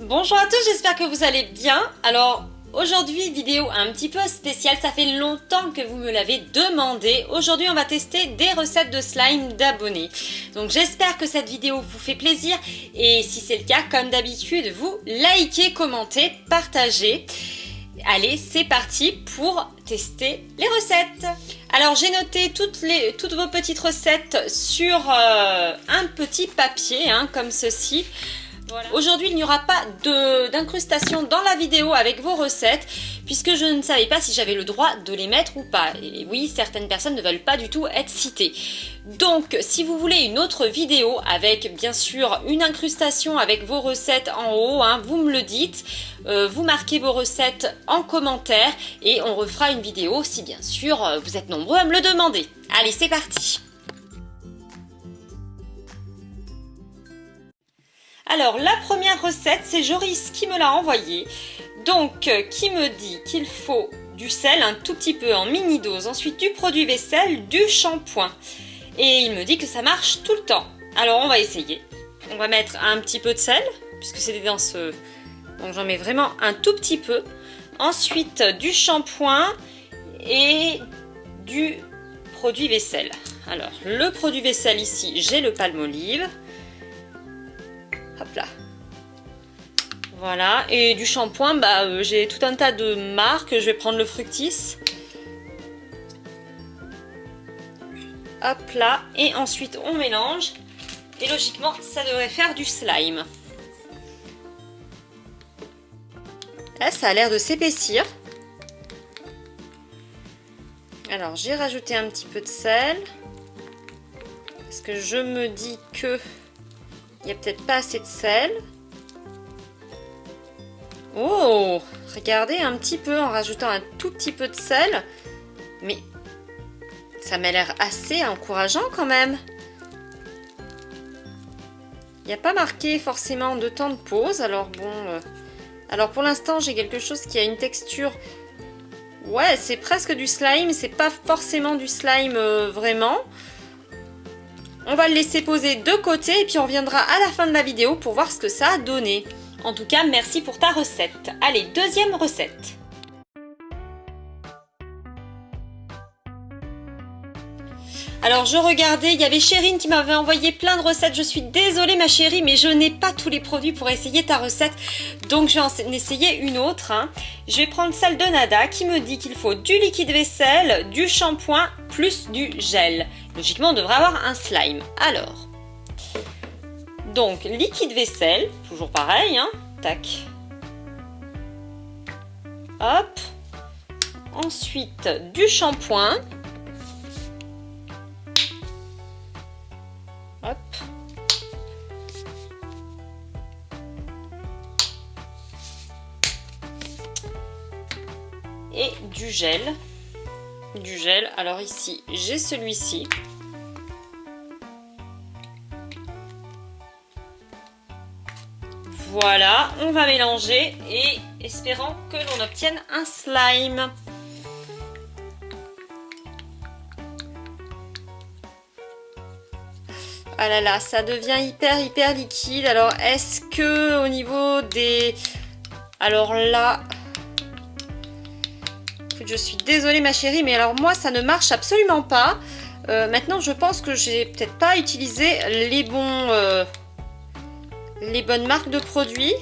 Bonjour à tous, j'espère que vous allez bien. Alors aujourd'hui, vidéo un petit peu spéciale, ça fait longtemps que vous me l'avez demandé. Aujourd'hui, on va tester des recettes de slime d'abonnés. Donc j'espère que cette vidéo vous fait plaisir et si c'est le cas, comme d'habitude, vous likez, commentez, partagez. Allez, c'est parti pour tester les recettes. Alors j'ai noté toutes vos petites recettes sur un petit papier, comme ceci. Voilà. Aujourd'hui, il n'y aura pas d'incrustation dans la vidéo avec vos recettes, puisque je ne savais pas si j'avais le droit de les mettre ou pas. Et oui, certaines personnes ne veulent pas du tout être citées. Donc, si vous voulez une autre vidéo avec, bien sûr, une incrustation avec vos recettes en haut, vous me le dites. Vous marquez vos recettes en commentaire et on refera une vidéo si, bien sûr, vous êtes nombreux à me le demander. Allez, c'est parti! Alors, la première recette, c'est Joris qui me l'a envoyée. Donc, qui me dit qu'il faut du sel, un tout petit peu en mini dose, ensuite du produit vaisselle, du shampoing. Et il me dit que ça marche tout le temps. Alors, on va essayer. On va mettre un petit peu de sel, puisque c'était dans ce... Donc, j'en mets vraiment un tout petit peu. Ensuite, du shampoing et du produit vaisselle. Alors, le produit vaisselle ici, j'ai le Palmolive. Hop là. Voilà. Et du shampoing, j'ai tout un tas de marques. Je vais prendre le Fructis. Hop là. Et ensuite, on mélange. Et logiquement, ça devrait faire du slime. Là, ça a l'air de s'épaissir. Alors, j'ai rajouté un petit peu de sel. Parce que je me dis que... il n'y a peut-être pas assez de sel. Oh, regardez un petit peu en rajoutant un tout petit peu de sel. Mais ça m'a l'air assez encourageant quand même. Il n'y a pas marqué forcément de temps de pause. Alors bon, alors pour l'instant j'ai quelque chose qui a une texture... ouais, c'est presque du slime. C'est pas forcément du slime vraiment. On va le laisser poser de côté et puis on reviendra à la fin de la vidéo pour voir ce que ça a donné. En tout cas, merci pour ta recette. Allez, deuxième recette. Alors je regardais, il y avait Chérine qui m'avait envoyé plein de recettes. Je suis désolée ma chérie, mais je n'ai pas tous les produits pour essayer ta recette. Donc je vais en essayer une autre. Je vais prendre celle de Nada qui me dit qu'il faut du liquide vaisselle, du shampoing plus du gel. Logiquement on devrait avoir un slime. Alors, donc liquide vaisselle, toujours pareil. Tac. Hop. Ensuite du shampoing. Hop. Et du gel. Du gel. Alors ici, j'ai celui-ci. Voilà, on va mélanger et espérant que l'on obtienne un slime. Ah là là, ça devient hyper liquide. Alors, est-ce que au niveau des... alors là... je suis désolée ma chérie, mais alors moi, ça ne marche absolument pas. Maintenant, je pense que j'ai peut-être pas utilisé les bonnes marques de produits.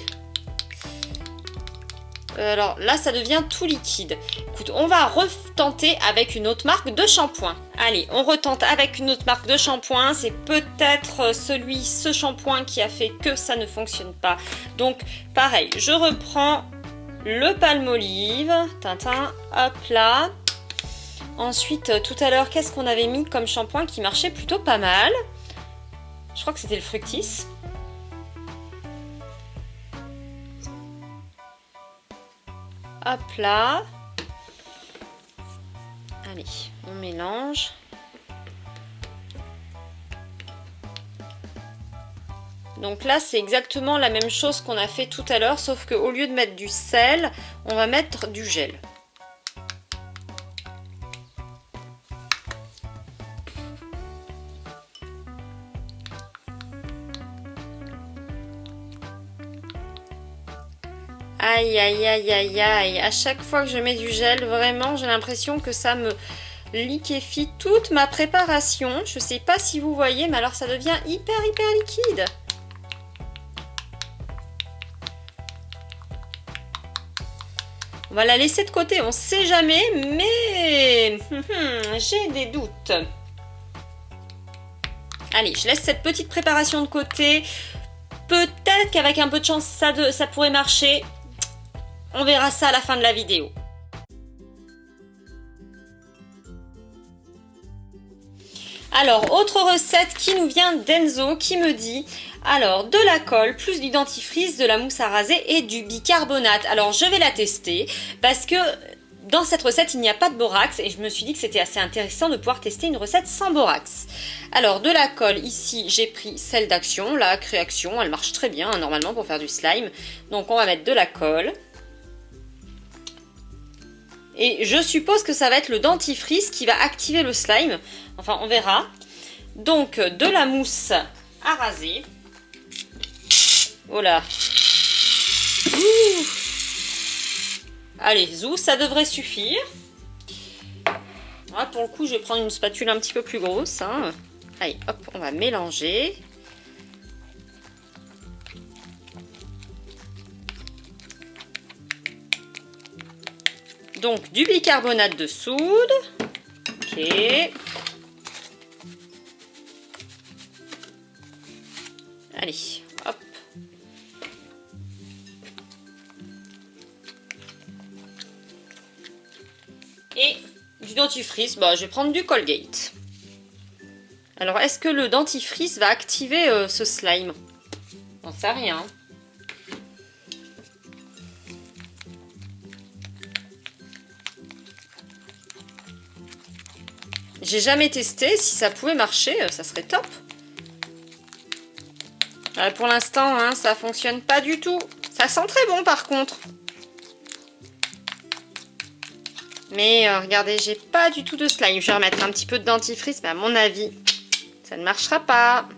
Alors là, ça devient tout liquide. Écoute, on va retenter avec une autre marque de shampoing. Allez, on retente avec une autre marque de shampoing. C'est peut-être ce shampoing qui a fait que ça ne fonctionne pas. Donc, pareil, je reprends le Palmolive. Tintin, hop là. Ensuite, tout à l'heure, qu'est-ce qu'on avait mis comme shampoing qui marchait plutôt pas mal? Je crois que c'était le Fructis. Hop là. Allez, on mélange. Donc là, c'est exactement la même chose qu'on a fait tout à l'heure, sauf qu'au lieu de mettre du sel, on va mettre du gel. Aïe, aïe, aïe, aïe, aïe. À chaque fois que je mets du gel, vraiment, j'ai l'impression que ça me liquéfie toute ma préparation. Je sais pas si vous voyez, mais alors ça devient hyper liquide. On va la laisser de côté, on sait jamais, mais j'ai des doutes. Allez, je laisse cette petite préparation de côté. Peut-être qu'avec un peu de chance, ça pourrait marcher. On verra ça à la fin de la vidéo. Alors, autre recette qui nous vient d'Enzo qui me dit, alors de la colle, plus du dentifrice, de la mousse à raser et du bicarbonate. Alors, je vais la tester parce que dans cette recette, il n'y a pas de borax et je me suis dit que c'était assez intéressant de pouvoir tester une recette sans borax. Alors, de la colle, ici, j'ai pris celle d'Action, la Créaction, elle marche très bien normalement pour faire du slime. Donc, on va mettre de la colle. Et je suppose que ça va être le dentifrice qui va activer le slime. Enfin, on verra. Donc, de la mousse à raser. Oh là. Ouh. Allez, zou, ça devrait suffire. Ah, pour le coup, je vais prendre une spatule un petit peu plus grosse. Hein. Allez, hop, on va mélanger. Donc, du bicarbonate de soude. Ok. Allez, hop. Et du dentifrice, bah, je vais prendre du Colgate. Alors, est-ce que le dentifrice va activer ce slime? J'en sais rien. J'ai jamais testé, si ça pouvait marcher, ça serait top. Pour l'instant, hein, ça fonctionne pas du tout. Ça sent très bon par contre. Mais regardez, j'ai pas du tout de slime. Je vais remettre un petit peu de dentifrice, mais à mon avis, ça ne marchera pas.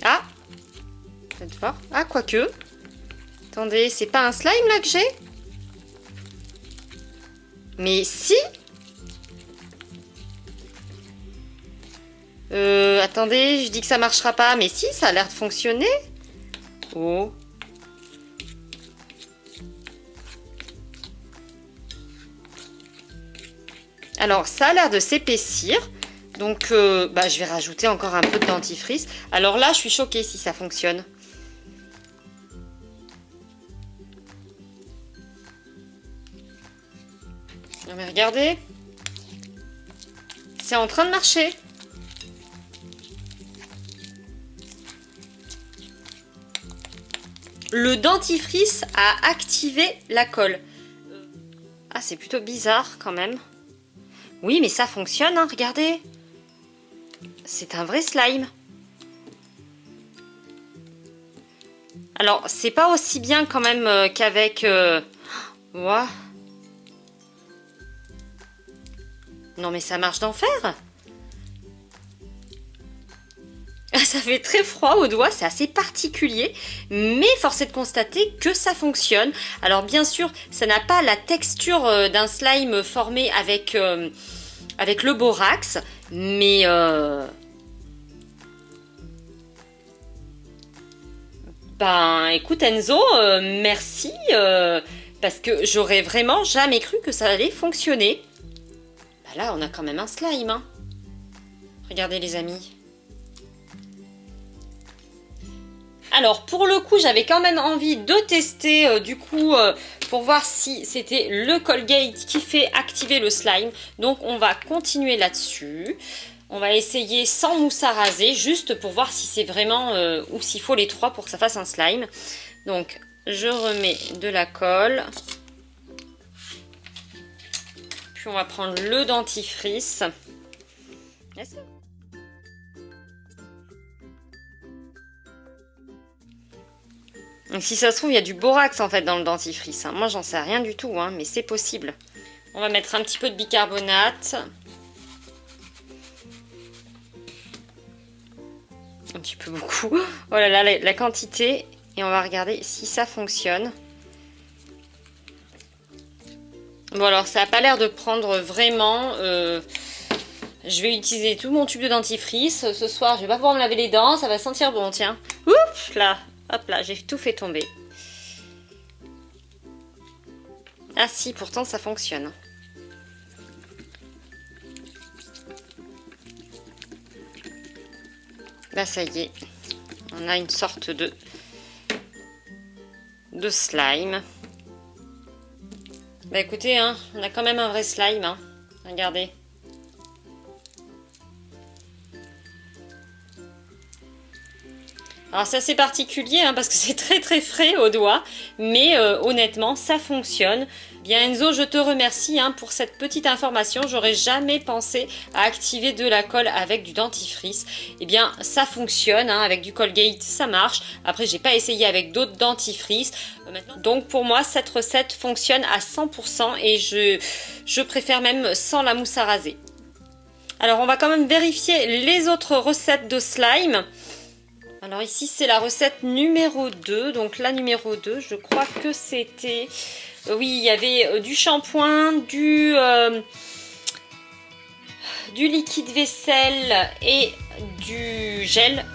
Ah, peut-être voir. Ah, quoique. Attendez, c'est pas un slime là que j'ai? Mais si! Attendez, je dis que ça marchera pas, mais si, ça a l'air de fonctionner. Oh. Alors, ça a l'air de s'épaissir. Donc, bah, je vais rajouter encore un peu de dentifrice. Alors là, je suis choquée si ça fonctionne. Mais regardez, c'est en train de marcher. Le dentifrice a activé la colle. Ah, c'est plutôt bizarre quand même. Oui, mais ça fonctionne, hein, regardez. C'est un vrai slime. Alors, c'est pas aussi bien quand même qu'avec... Ouah. Non mais ça marche d'enfer. Ça fait très froid aux doigts, c'est assez particulier, mais force est de constater que ça fonctionne. Alors bien sûr, ça n'a pas la texture d'un slime formé avec le borax, mais ben écoute Enzo, merci, parce que j'aurais vraiment jamais cru que ça allait fonctionner. Là, on a quand même un slime. Hein. Regardez les amis. Alors, pour le coup, j'avais quand même envie de tester, du coup, pour voir si c'était le Colgate qui fait activer le slime. Donc, on va continuer là-dessus. On va essayer sans mousse à raser, juste pour voir si c'est vraiment, ou s'il faut les trois pour que ça fasse un slime. Donc, je remets de la colle. On va prendre le dentifrice. Donc, si ça se trouve, il y a du borax en fait dans le dentifrice. Hein. Moi, j'en sais rien du tout, hein, mais c'est possible. On va mettre un petit peu de bicarbonate. Un petit peu beaucoup. Oh là là, la quantité. Et on va regarder si ça fonctionne. Bon alors ça n'a pas l'air de prendre vraiment. Je vais utiliser tout mon tube de dentifrice. Ce soir je vais pas pouvoir me laver les dents. Ça va sentir bon, tiens. Oups là. Hop là, j'ai tout fait tomber. Ah si, pourtant ça fonctionne. Là ça y est. On a une sorte de slime. Bah écoutez, hein, on a quand même un vrai slime. Hein. Regardez. Alors c'est assez particulier hein, parce que c'est très très frais au doigt, mais honnêtement ça fonctionne. Bien Enzo, je te remercie hein, pour cette petite information. J'aurais jamais pensé à activer de la colle avec du dentifrice. Eh bien ça fonctionne, hein, avec du Colgate ça marche. Après j'ai pas essayé avec d'autres dentifrices. Donc pour moi cette recette fonctionne à 100% et je préfère même sans la mousse à raser. Alors on va quand même vérifier les autres recettes de slime. Alors ici c'est la recette numéro 2, donc la numéro 2, je crois que c'était... oui, il y avait du shampoing, du liquide vaisselle et du gel.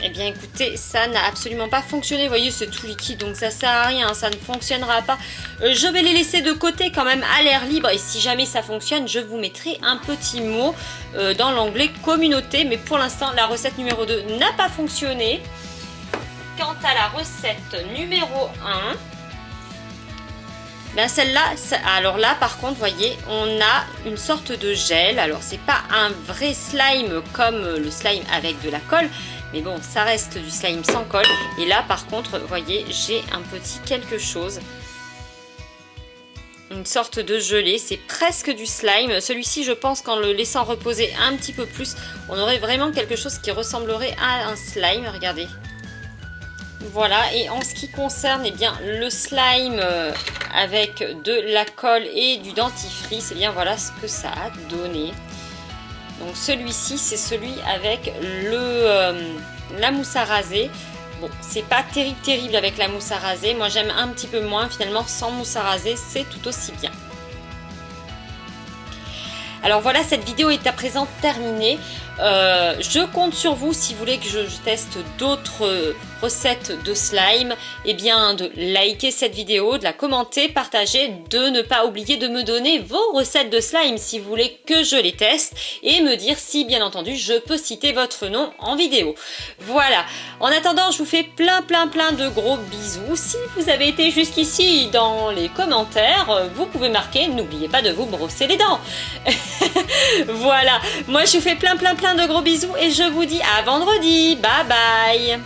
Eh bien écoutez, ça n'a absolument pas fonctionné, vous voyez c'est tout liquide donc ça sert à rien, ça ne fonctionnera pas. Je vais les laisser de côté quand même à l'air libre et si jamais ça fonctionne, je vous mettrai un petit mot dans l'onglet communauté. Mais pour l'instant, la recette numéro 2 n'a pas fonctionné. Quant à la recette numéro 1, ben celle-là, alors là par contre, vous voyez, on a une sorte de gel. Alors c'est pas un vrai slime comme le slime avec de la colle, mais bon, ça reste du slime sans colle. Et là par contre, vous voyez, j'ai un petit quelque chose. Une sorte de gelée, c'est presque du slime. Celui-ci, je pense qu'en le laissant reposer un petit peu plus, on aurait vraiment quelque chose qui ressemblerait à un slime. Regardez. Voilà, et en ce qui concerne eh bien, le slime avec de la colle et du dentifrice, eh bien voilà ce que ça a donné. Donc celui-ci, c'est celui avec la mousse à raser. Bon, c'est pas terrible avec la mousse à raser. Moi, j'aime un petit peu moins. Finalement, sans mousse à raser, c'est tout aussi bien. Alors voilà, cette vidéo est à présent terminée. Je compte sur vous si vous voulez que je teste d'autres recettes de slime, et bien de liker cette vidéo, de la commenter, partager, de ne pas oublier de me donner vos recettes de slime si vous voulez que je les teste et me dire si bien entendu je peux citer votre nom en vidéo. Voilà, en attendant je vous fais plein de gros bisous. Si vous avez été jusqu'ici dans les commentaires, vous pouvez marquer, n'oubliez pas de vous brosser les dents. Voilà, moi je vous fais plein de gros bisous et je vous dis à vendredi, bye bye.